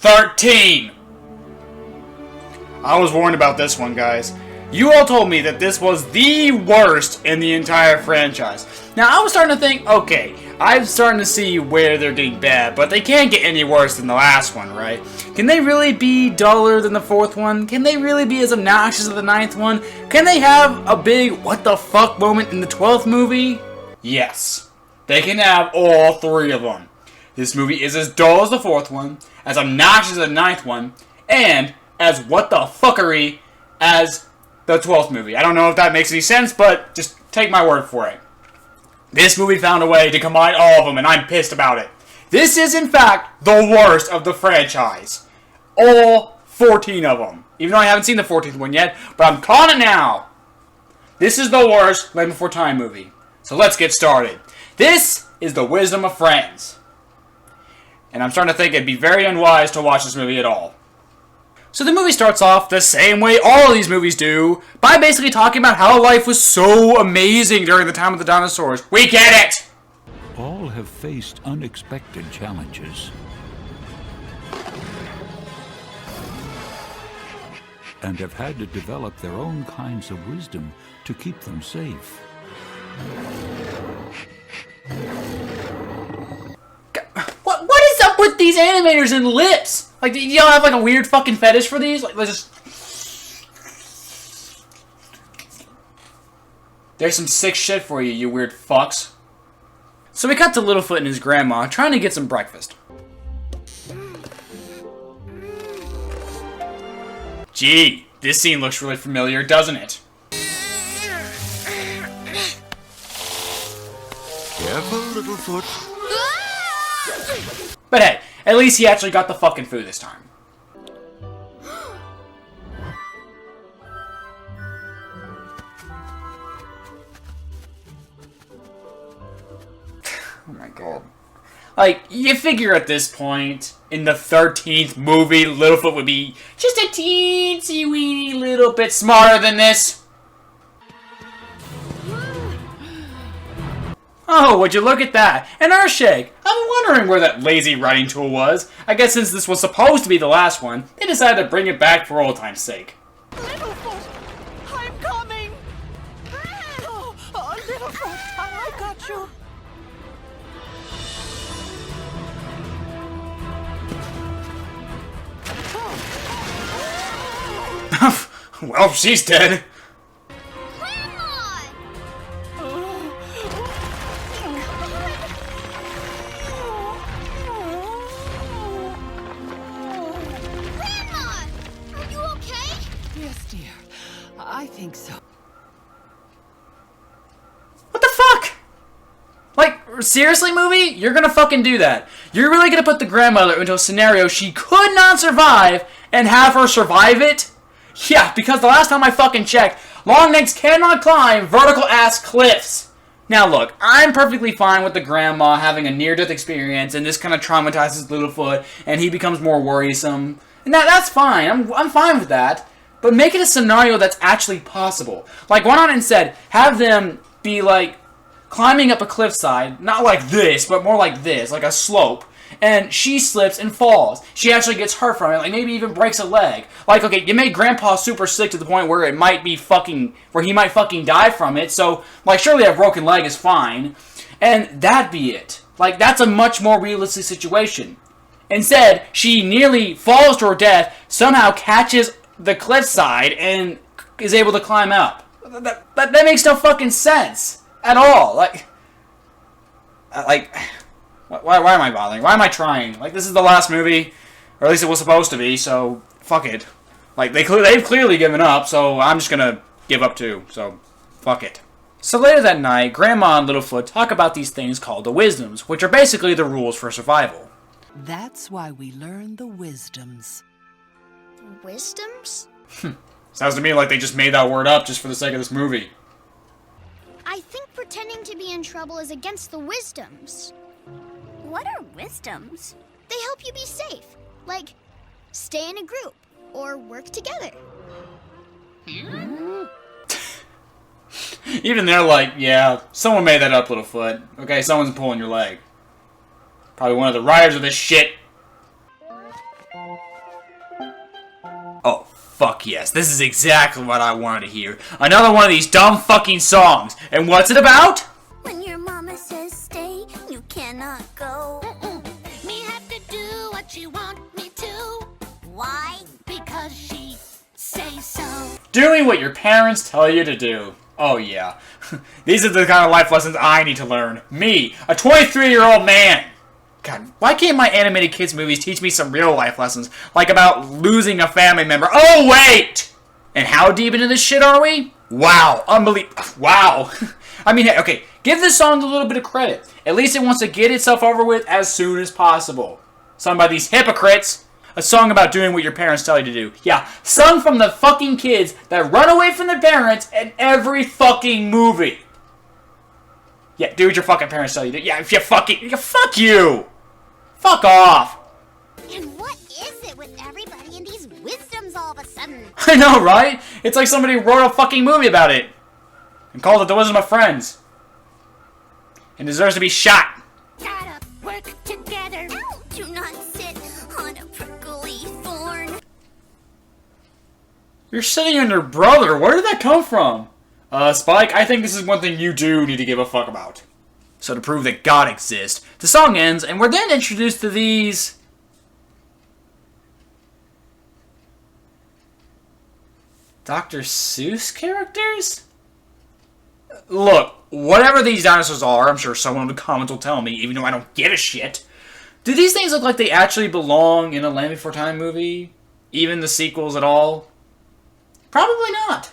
13! I was warned about this one, guys. You all told me that this was the worst in the entire franchise. Now, I was starting to think, okay, I'm starting to see where they're getting bad, but they can't get any worse than the last one, right? Can they really be duller than the 4th one? Can they really be as obnoxious as the 9th one? Can they have a big what the fuck moment in the 12th movie? Yes. They can have all 3 of them. This movie is as dull as the 4th one, as obnoxious as the 9th one, and as what the fuckery as the 12th movie. I don't know if that makes any sense, but just take my word for it. This movie found a way to combine all of them, and I'm pissed about it. This is, in fact, the worst of the franchise. All 14 of them. Even though I haven't seen the 14th one yet, but I'm calling it now. This is the worst Land Before Time movie. So let's get started. This is The Wisdom of Friends. And I'm starting to think it'd be very unwise to watch this movie at all. So the movie starts off the same way all of these movies do, by basically talking about how life was so amazing during the time of the dinosaurs. We get it! All have faced unexpected challenges. And have had to develop their own kinds of wisdom to keep them safe. What is up with these animators and lips? Like, do y'all have like a weird fucking fetish for these? Like, let's just... There's some sick shit for you, you weird fucks. So we cut to Littlefoot and his grandma trying to get some breakfast. Gee, this scene looks really familiar, doesn't it? Careful, Littlefoot. But hey, at least he actually got the fucking food this time. Oh my god. Like, you figure at this point, in the 13th movie, Littlefoot would be just a teensy weeny little bit smarter than this. Oh, would you look at that? An Earthshake! I've been wondering where that lazy writing tool was. I guess since this was supposed to be the last one, they decided to bring it back for old time's sake. Littlefoot! I'm coming! Oh, Littlefoot, I got you! Well, she's dead. I think so. What the fuck? Like, seriously, movie? You're gonna fucking do that? You're really gonna put the grandmother into a scenario she could not survive and have her survive it? Yeah, because the last time I fucking checked, longnecks cannot climb vertical-ass cliffs. Now look, I'm perfectly fine with the grandma having a near-death experience and this kind of traumatizes Littlefoot and he becomes more worrisome. And that's fine. I'm fine with that. But make it a scenario that's actually possible. Like, why not instead have them be, like, climbing up a cliffside, not like this, but more like this, like a slope, and she slips and falls. She actually gets hurt from it, like maybe even breaks a leg. Like, okay, you made Grandpa super sick to the point where it might be fucking, where he might fucking die from it, so, like, surely a broken leg is fine. And that'd be it. Like, that's a much more realistic situation. Instead, she nearly falls to her death, somehow catches the cliffside and is able to climb up. That makes no fucking sense at all. Like, why am I bothering? Why am I trying? Like, this is the last movie, or at least it was supposed to be. So fuck it. Like, they've clearly given up. So I'm just gonna give up too. So fuck it. So later that night, Grandma and Littlefoot talk about these things called the wisdoms, which are basically the rules for survival. That's why we learn the wisdoms. Wisdoms? Sounds to me like they just made that word up just for the sake of this movie. I think pretending to be in trouble is against the wisdoms. What are wisdoms? They help you be safe. Like, stay in a group or work together. Even they're like, yeah, someone made that up, Littlefoot. Okay, someone's pulling your leg. Probably one of the writers of this shit. fuck yes. This is exactly what I wanted to hear. Another one of these dumb fucking songs. And what's it about? When your mama says stay, you cannot go. Me have to do what she want me to. Why? Because she say so. Doing what your parents tell you to do. Oh yeah. These are the kind of life lessons I need to learn. Me, a 23-year-old man. God, why can't my animated kids movies teach me some real life lessons? Like about losing a family member. Oh wait! And how deep into this shit are we? Wow, unbelievable. Wow. I mean, okay, give this song a little bit of credit. At least it wants to get itself over with as soon as possible. Sung by these hypocrites. A song about doing what your parents tell you to do. Yeah, sung from the fucking kids that run away from their parents in every fucking movie. Yeah, do what your fucking parents tell you to do. Yeah, if you fucking... fuck you! Fuck off! And what is it with everybody and these wisdoms all of a sudden? I know, right? It's like somebody wrote a fucking movie about it. And called it The Wisdom of Friends. And deserves to be shot. Gotta work together. Ow! Do not sit on a prickly thorn. You're sitting on your brother. Where did that come from? Spike, I think this is one thing you do need to give a fuck about. So to prove that God exists, the song ends, and we're then introduced to these... Dr. Seuss characters? Look, whatever these dinosaurs are, I'm sure someone in the comments will tell me, even though I don't give a shit. Do these things look like they actually belong in a Land Before Time movie? Even the sequels at all? Probably not.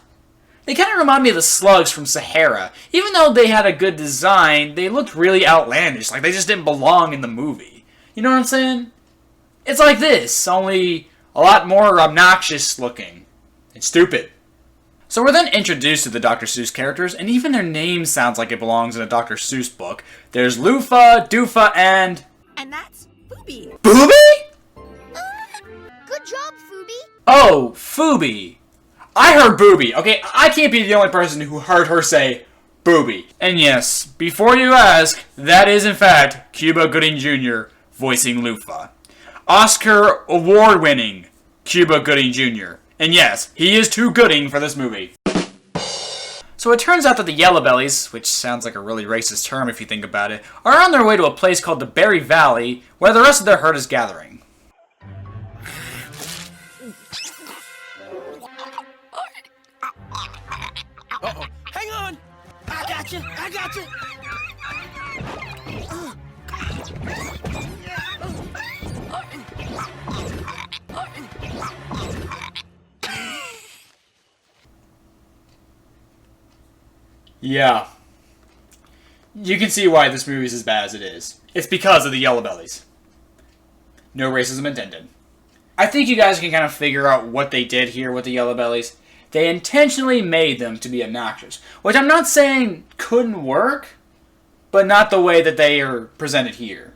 They kind of remind me of the slugs from Sahara. Even though they had a good design, they looked really outlandish, like they just didn't belong in the movie. You know what I'm saying? It's like this, only a lot more obnoxious looking. And stupid. So we're then introduced to the Dr. Seuss characters, and even their name sounds like it belongs in a Dr. Seuss book. There's Lufa, Doofa, and... And that's Booby. Booby? Good job, Phoebe. Oh, Phoebe. I heard Booby. Okay, I can't be the only person who heard her say Booby. And yes, before you ask, that is in fact Cuba Gooding Jr. voicing Lufa. Oscar award-winning Cuba Gooding Jr. And yes, he is too gooding for this movie. So it turns out that the Yellowbellies, which sounds like a really racist term if you think about it, are on their way to a place called the Berry Valley, where the rest of their herd is gathering. Uh-oh. Hang on! I got you! I got you! Yeah. You can see why this movie is as bad as it is. It's because of the Yellowbellies. No racism intended. I think you guys can kind of figure out what they did here with the Yellowbellies. They intentionally made them to be obnoxious, which I'm not saying couldn't work, but not the way that they are presented here.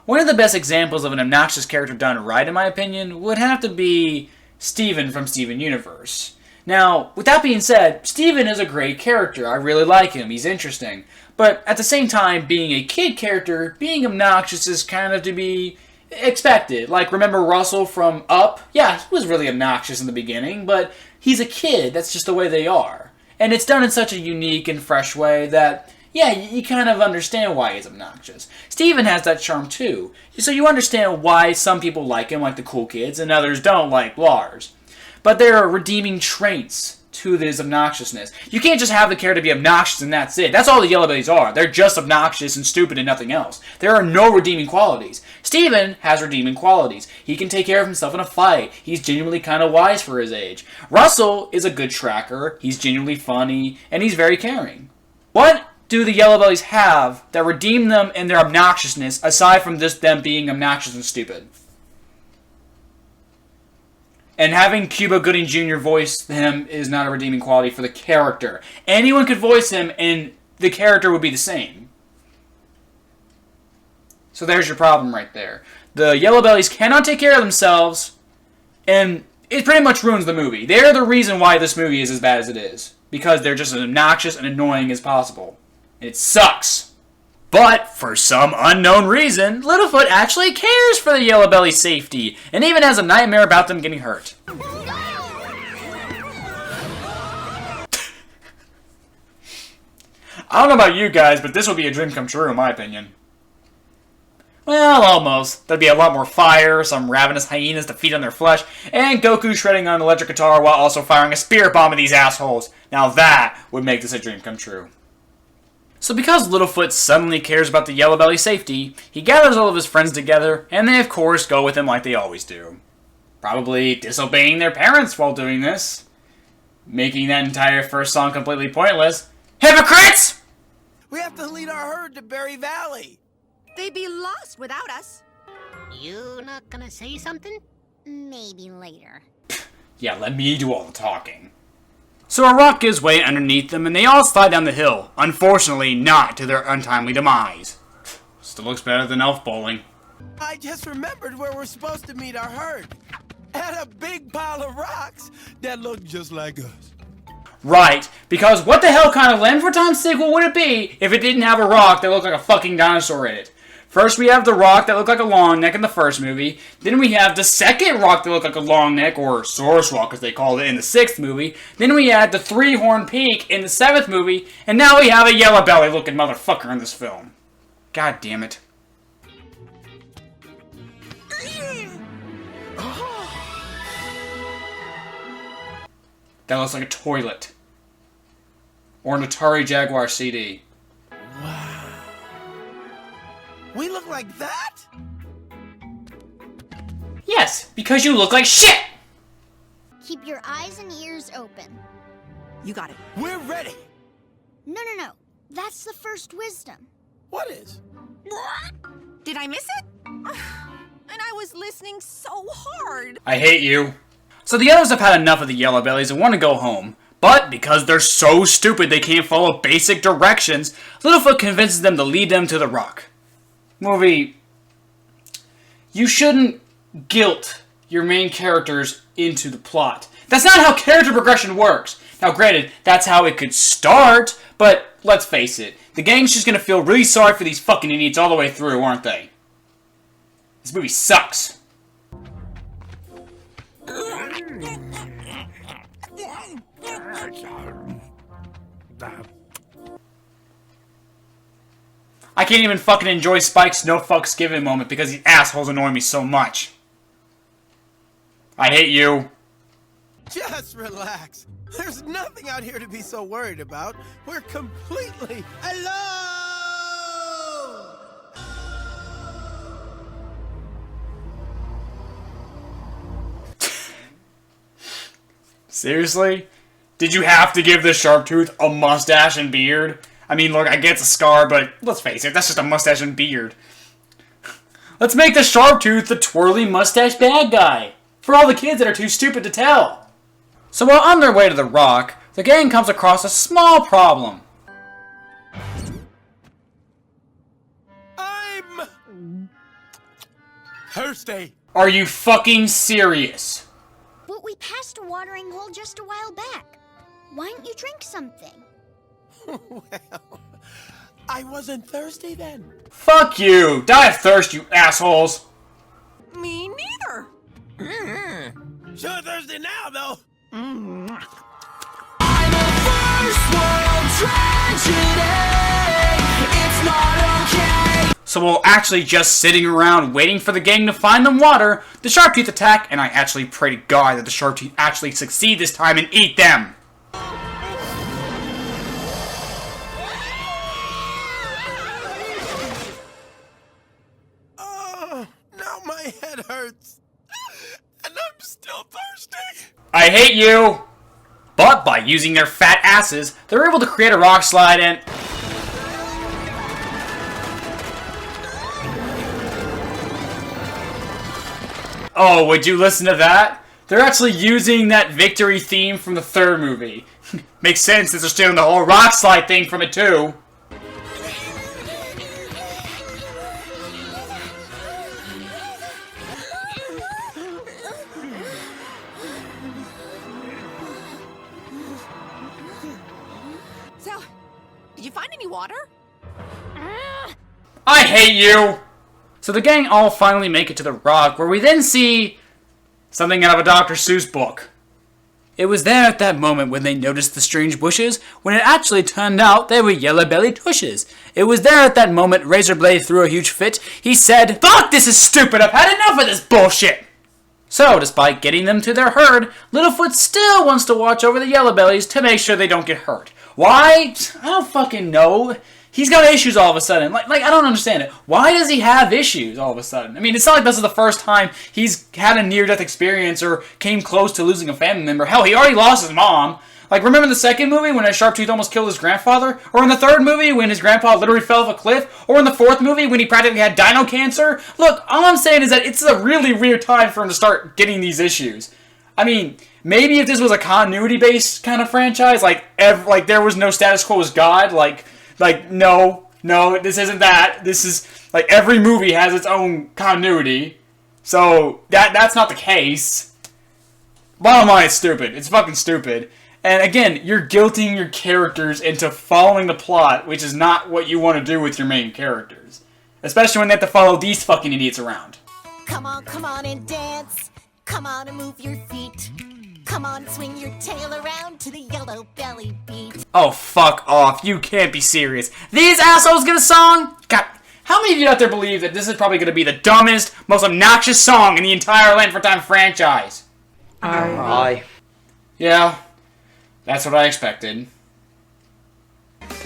One of the best examples of an obnoxious character done right, in my opinion, would have to be Steven from Steven Universe. Now, with that being said, Steven is a great character. I really like him. He's interesting. But at the same time, being a kid character, being obnoxious is kind of to be expected. Like, remember Russell from Up? Yeah, he was really obnoxious in the beginning, but he's a kid. That's just the way they are. And it's done in such a unique and fresh way that, yeah, you kind of understand why he's obnoxious. Steven has that charm too. So you understand why some people like him, like the cool kids, and others don't, like Lars. But there are redeeming traits to this obnoxiousness. You can't just have the character be obnoxious and that's it. That's all the Yellowbellies are. They're just obnoxious and stupid and nothing else. There are no redeeming qualities. Steven has redeeming qualities. He can take care of himself in a fight. He's genuinely kind of wise for his age. Russell is a good tracker. He's genuinely funny. And he's very caring. What do the Yellowbellies have that redeem them in their obnoxiousness aside from just them being obnoxious and stupid? And having Cuba Gooding Jr. voice him is not a redeeming quality for the character. Anyone could voice him and the character would be the same. So there's your problem right there. The Yellowbellies cannot take care of themselves, and it pretty much ruins the movie. They're the reason why this movie is as bad as it is. Because they're just as obnoxious and annoying as possible. And it sucks. But, for some unknown reason, Littlefoot actually cares for the Yellowbellies' safety, and even has a nightmare about them getting hurt. I don't know about you guys, but this would be a dream come true in my opinion. Well, almost. There'd be a lot more fire, some ravenous hyenas to feed on their flesh, and Goku shredding on an electric guitar while also firing a spirit bomb at these assholes. Now that would make this a dream come true. So because Littlefoot suddenly cares about the Yellowbelly safety, he gathers all of his friends together, and they of course go with him like they always do. Probably disobeying their parents while doing this. Making that entire first song completely pointless. Hypocrites! We have to lead our herd to Berry Valley. They'd be lost without us. You not gonna say something? Maybe later. Yeah, let me do all the talking. So a rock gives way underneath them and they all slide down the hill. Unfortunately, not to their untimely demise. Still looks better than elf bowling. I just remembered where we're supposed to meet our herd. At a big pile of rocks that look just like us. Right, because what the hell kind of Land for Time sequel would it be if it didn't have a rock that looked like a fucking dinosaur in it? First we have the rock that looked like a long neck in the first movie, then we have the second rock that looked like a long neck, or Source Rock as they called it in the 6th movie, then we had the three-horn peak in the 7th movie, and now we have a yellow belly looking motherfucker in this film. God damn it. That looks like a toilet. Or an Atari Jaguar CD. Wow. We look like that? Yes, because you look like shit! Keep your eyes and ears open. You got it. We're ready. No. That's the first wisdom. What is? Did I miss it? And I was listening so hard. I hate you. So the others have had enough of the Yellowbellies and want to go home. But because they're so stupid they can't follow basic directions, Littlefoot convinces them to lead them to the rock. Movie, you shouldn't guilt your main characters into the plot. That's not how character progression works. Now granted, that's how it could start, but let's face it, the gang's just gonna feel really sorry for these fucking idiots all the way through, aren't they? This movie sucks. I can't even fucking enjoy Spike's no fucks given moment because these assholes annoy me so much. I hate you. Just relax. There's nothing out here to be so worried about. We're completely alone! Seriously? Did you have to give this Sharptooth a mustache and beard? I mean, look, I get it's a scar, but let's face it, that's just a mustache and beard. Let's make the Sharptooth the twirly mustache bad guy. For all the kids that are too stupid to tell. So while on their way to the rock, the gang comes across a small problem. I'm thirsty. Are you fucking serious? But we passed a watering hole just a while back. Why don't you drink something? Well, I wasn't thirsty then. Fuck you! Die of thirst, you assholes! Me neither. Sure thirsty now, though. I'm a first world tragedy. It's not okay. So while actually just sitting around waiting for the gang to find them water, the Sharptooth attack, and I actually pray to God that the Sharptooth actually succeed this time and eat them! Now my head hurts. And I'm still thirsty. I hate you! But by using their fat asses, they're able to create a rock slide and... Oh, would you listen to that? They're actually using that victory theme from the 3rd movie. Makes sense since they're stealing the whole rock slide thing from it too. So, did you find any water? I hate you! So the gang all finally make it to the rock, where we then see something out of a Dr. Seuss book. It was there at that moment when they noticed the strange bushes, when it actually turned out they were Yellowbelly tushes. It was there at that moment RaisorBlade threw a huge fit. He said, "Fuck, this is stupid, I've had enough of this bullshit!" So, despite getting them to their herd, Littlefoot still wants to watch over the Yellowbellies to make sure they don't get hurt. Why? I don't fucking know. He's got issues all of a sudden. Like I don't understand it. Why does he have issues all of a sudden? I mean, it's not like this is the first time he's had a near-death experience or came close to losing a family member. Hell, he already lost his mom. Like, remember in the second movie when a Sharptooth almost killed his grandfather? Or in the third movie when his grandpa literally fell off a cliff? Or in the fourth movie when he practically had dino cancer? Look, all I'm saying is that it's a really weird time for him to start getting these issues. I mean, maybe if this was a continuity-based kind of franchise, like there was no status quo as God, like no, this isn't that. This is, like, every movie has its own continuity. So, that's not the case. Bottom line, it's stupid. It's fucking stupid. And again, you're guilting your characters into following the plot, which is not what you want to do with your main characters. Especially when they have to follow these fucking idiots around. Come on and dance. Come on and move your feet. Come on, swing your tail around to the Yellow Belly beat. Oh, fuck off. You can't be serious. These assholes get a song? God, how many of you out there believe that this is probably going to be the dumbest, most obnoxious song in the entire Land for Time franchise? Aye. Yeah, that's what I expected.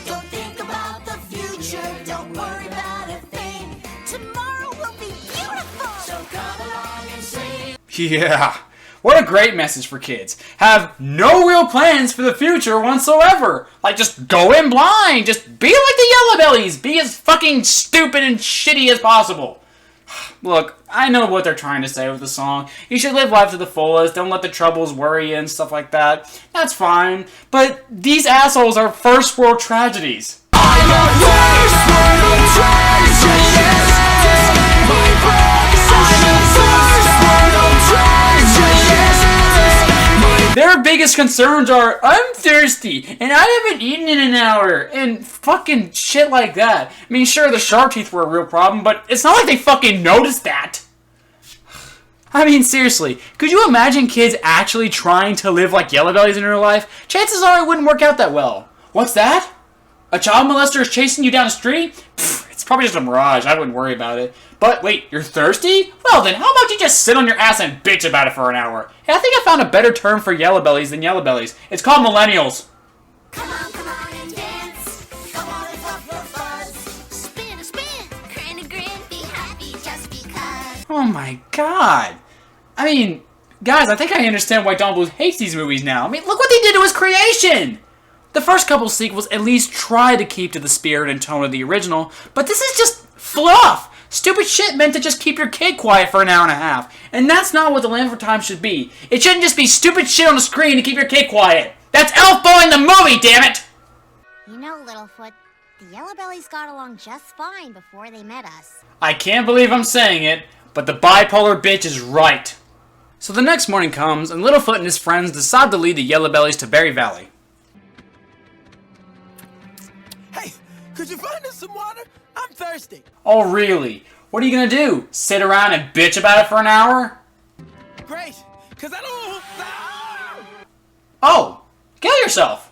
Don't think about the future, don't worry about a thing. Tomorrow will be beautiful, so come along and sing. Yeah. What a great message for kids. Have no real plans for the future whatsoever. Like, just go in blind. Just be like the Yellowbellies. Be as fucking stupid and shitty as possible. Look, I know what they're trying to say with the song. You should live life to the fullest. Don't let the troubles worry you and stuff like that. That's fine. But these assholes are first world tragedies. I'm a first world tragedy. My brother, I'm a first world tragedy. Their biggest concerns are, I'm thirsty, and I haven't eaten in an hour, and fucking shit like that. I mean, sure, the Sharptooth were a real problem, but it's not like they fucking noticed that. I mean, seriously, could you imagine kids actually trying to live like Yellowbellies in real life? Chances are it wouldn't work out that well. What's that? A child molester is chasing you down the street? Pfft, it's probably just a mirage, I wouldn't worry about it. But wait, you're thirsty? Well then, how about you just sit on your ass and bitch about it for an hour? Hey, I think I found a better term for Yellowbellies than Yellowbellies. It's called millennials. Come on and dance. Come on and puff your fuzz. Spin a spin, grin a grin, be happy just because. Oh my god. I mean, guys, I think I understand why Don Bluth hates these movies now. I mean, look what they did to his creation! The first couple sequels at least try to keep to the spirit and tone of the original, but this is just fluff! Stupid shit meant to just keep your kid quiet for an hour and a half. And that's not what the Land for Time should be. It shouldn't just be stupid shit on the screen to keep your kid quiet. That's Elf Boy in the movie, damn it! You know, Littlefoot, the Yellowbellies got along just fine before they met us. I can't believe I'm saying it, but the bipolar bitch is right. So the next morning comes, and Littlefoot and his friends decide to lead the Yellowbellies to Berry Valley. Hey, could you find us some water? I'm thirsty. Oh, really? What are you gonna do? Sit around and bitch about it for an hour? Great, because I don't... Ah! Oh, kill yourself.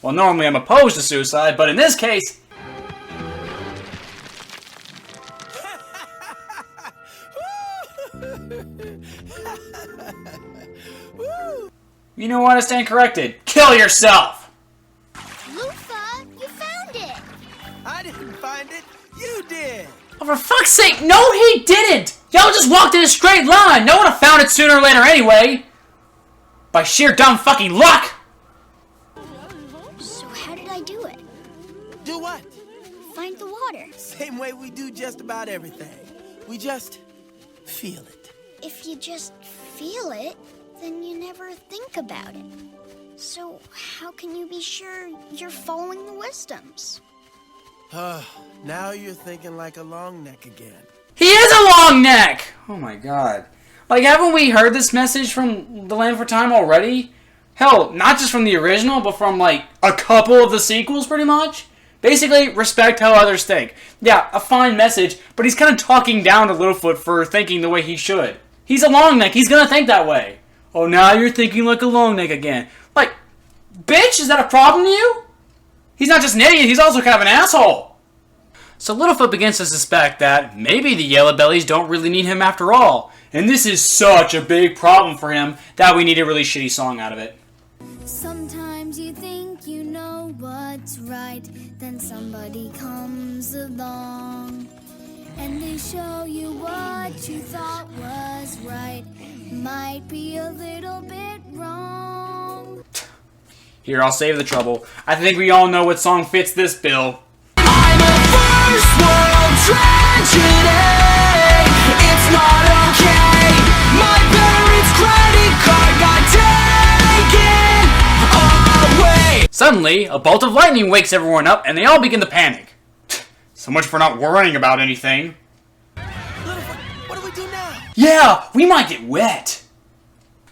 Well, normally I'm opposed to suicide, but in this case... You know what? I stand corrected. Kill yourself! Lufa, you found it! I didn't find it. You did. Oh, for fuck's sake, no he didn't! Y'all just walked in a straight line! No one would have found it sooner or later anyway! By sheer dumb fucking luck! So how did I do it? Do what? Find the water. Same way we do just about everything. We just feel it. If you just feel it, then you never think about it. So how can you be sure you're following the wisdoms? Now you're thinking like a long neck again. He is a long neck! Oh my god. Like, haven't we heard this message from The Land for Time already? Hell, not just from the original, but from, like, a couple of the sequels, pretty much? Basically, respect how others think. Yeah, a fine message, but he's kind of talking down to Littlefoot for thinking the way he should. He's a long neck, he's gonna think that way. Oh, now you're thinking like a long neck again. Like, bitch, is that a problem to you? He's not just an idiot, he's also kind of an asshole. So Littlefoot begins to suspect that maybe the Yellowbellies don't really need him after all. And this is such a big problem for him that we need a really shitty song out of it. Sometimes you think you know what's right, then somebody comes along and they show you what you thought was right might be a little bit wrong. Here, I'll save the trouble. I think we all know what song fits this bill. I'm a first world tragedy. It's not okay. My parents' credit card got taken away. Suddenly, a bolt of lightning wakes everyone up and they all begin to panic. So much for not worrying about anything. Littlefoot, what do we do now? Yeah, we might get wet.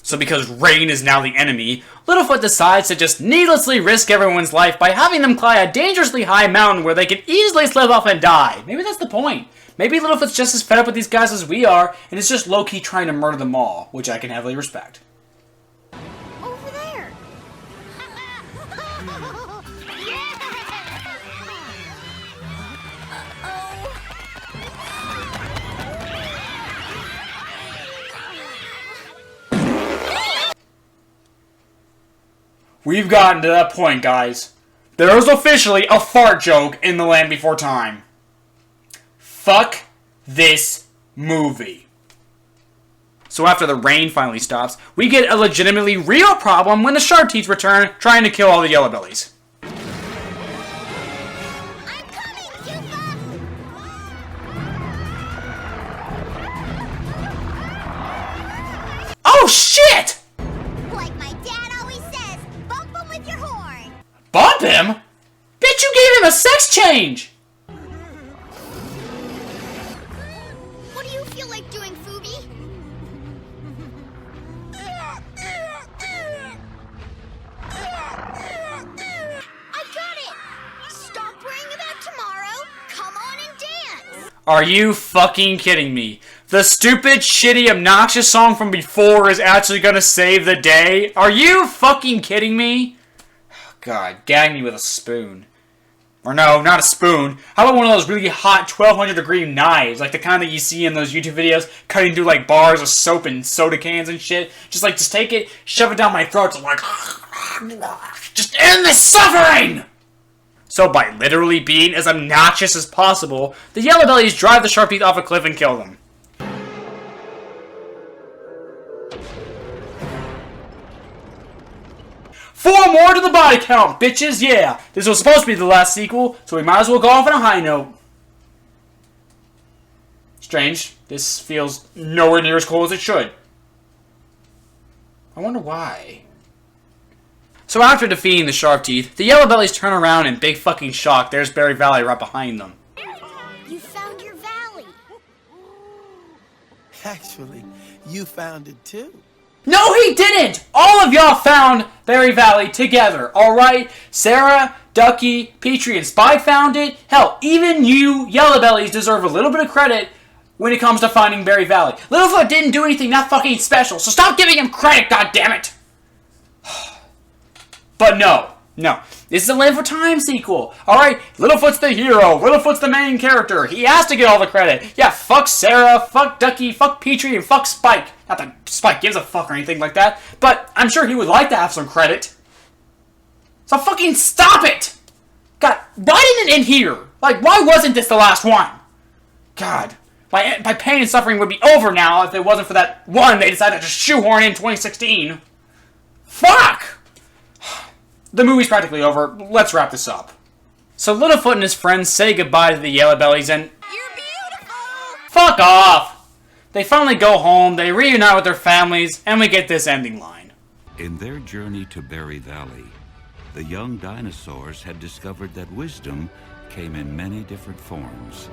So because rain is now the enemy, Littlefoot decides to just needlessly risk everyone's life by having them climb a dangerously high mountain where they can easily slip off and die. Maybe that's the point. Maybe Littlefoot's just as fed up with these guys as we are, and is just low-key trying to murder them all, which I can heavily respect. Over there. We've gotten to that point, guys. There is officially a fart joke in The Land Before Time. Fuck this movie. So after the rain finally stops, we get a legitimately real problem when the sharp teeth return, trying to kill all the Yellowbellies. I'm coming, Cuba! Oh shit! Like my dad always says, bump him with your horn. Bump him? Bitch, you gave him a sex change! What do you feel like doing, Phoebe? I got it! Stop worrying about tomorrow. Come on and dance. Are you fucking kidding me? The stupid, shitty, obnoxious song from before is actually gonna save the day? Are you fucking kidding me? God, gag me with a spoon. Or no, not a spoon. How about one of those really hot 1200 degree knives? Like the kind that you see in those YouTube videos, cutting through like bars of soap and soda cans and shit. Just take it, shove it down my throat, so like, just end this suffering! So by literally being as obnoxious as possible, the Yellowbellies drive the Sharpteeth off a cliff and kill them. Four more to the body count, bitches, yeah! This was supposed to be the last sequel, so we might as well go off on a high note. Strange. This feels nowhere near as cool as it should. I wonder why. So after defeating the Sharpteeth, the Yellowbellies turn around in big fucking shock. There's Berry Valley right behind them. You found your valley. Actually, you found it too. No, he didn't! All of y'all found Berry Valley together, alright? Sarah, Ducky, Petrie, and Spike found it. Hell, even you Yellowbellies deserve a little bit of credit when it comes to finding Berry Valley. Littlefoot didn't do anything that fucking special, so stop giving him credit, goddammit! But no. This is a Land for Time sequel. Alright, Littlefoot's the hero. Littlefoot's the main character. He has to get all the credit. Yeah, fuck Sarah, fuck Ducky, fuck Petrie, and fuck Spike. Not that Spike gives a fuck or anything like that, but I'm sure he would like to have some credit. So fucking stop it! God, why didn't it end here? Like, why wasn't this the last one? God, my pain and suffering would be over now if it wasn't for that one they decided to shoehorn in 2016. Fuck! The movie's practically over. Let's wrap this up. So Littlefoot and his friends say goodbye to the Yellowbellies and... You're beautiful! Fuck off! They finally go home, they reunite with their families, and we get this ending line. In their journey to Berry Valley, the young dinosaurs had discovered that wisdom came in many different forms.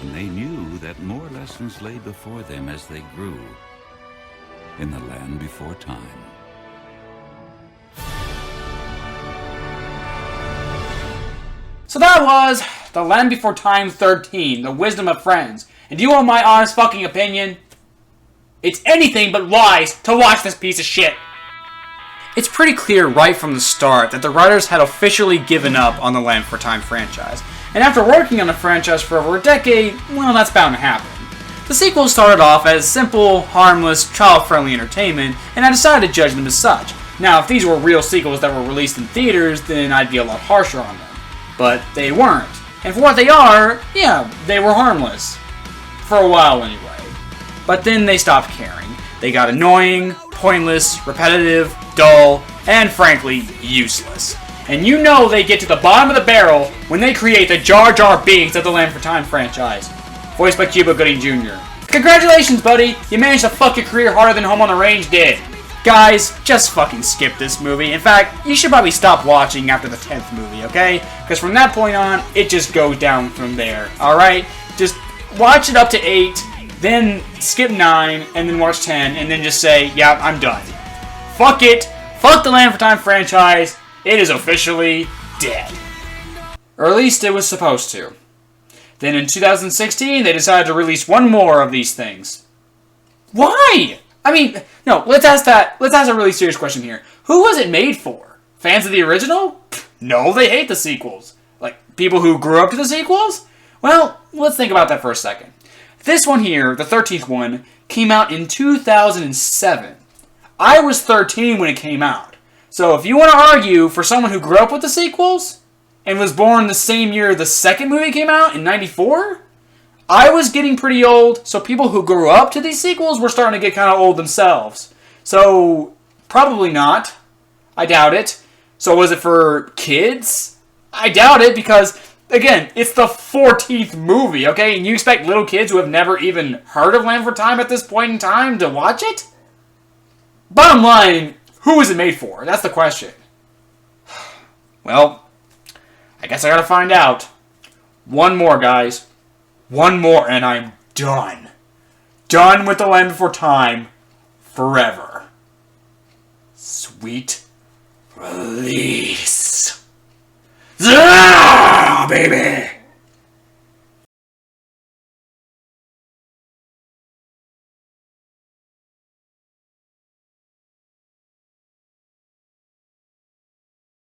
And they knew that more lessons lay before them as they grew in the Land Before Time. So that was The Land Before Time 13, The Wisdom of Friends. And do you want my honest fucking opinion? It's anything but wise to watch this piece of shit. It's pretty clear right from the start that the writers had officially given up on the Land for Time franchise. And after working on the franchise for over a decade, well, that's bound to happen. The sequels started off as simple, harmless, child-friendly entertainment, and I decided to judge them as such. Now, if these were real sequels that were released in theaters, then I'd be a lot harsher on them. But they weren't. And for what they are, yeah, they were harmless. For a while, anyway. But then they stopped caring. They got annoying, pointless, repetitive, dull, and frankly, useless. And you know they get to the bottom of the barrel when they create the Jar Jar Binks of the Land for Time franchise. Voiced by Cuba Gooding Jr. Congratulations, buddy! You managed to fuck your career harder than Home on the Range did. Guys, just fucking skip this movie. In fact, you should probably stop watching after the 10th movie, okay? Because from that point on, it just goes down from there, alright? Just watch it up to 8, then skip 9, and then watch 10, and then just say, yeah, I'm done. Fuck it. Fuck the Land for Time franchise. It is officially dead. Or at least it was supposed to. Then in 2016, they decided to release one more of these things. Why? I mean, no, let's ask a really serious question here. Who was it made for? Fans of the original? No, they hate the sequels. Like, people who grew up to the sequels? Well, let's think about that for a second. This one here, the 13th one, came out in 2007. I was 13 when it came out. So if you want to argue for someone who grew up with the sequels and was born the same year the second movie came out in 94, I was getting pretty old, so people who grew up to these sequels were starting to get kind of old themselves. So, probably not. I doubt it. So was it for kids? I doubt it because, again, it's the 14th movie, okay? And you expect little kids who have never even heard of Land for Time at this point in time to watch it? Bottom line, who is it made for? That's the question. Well, I guess I gotta find out. One more, guys. One more, and I'm done. Done with the Land Before Time forever. Sweet release. Zah, baby!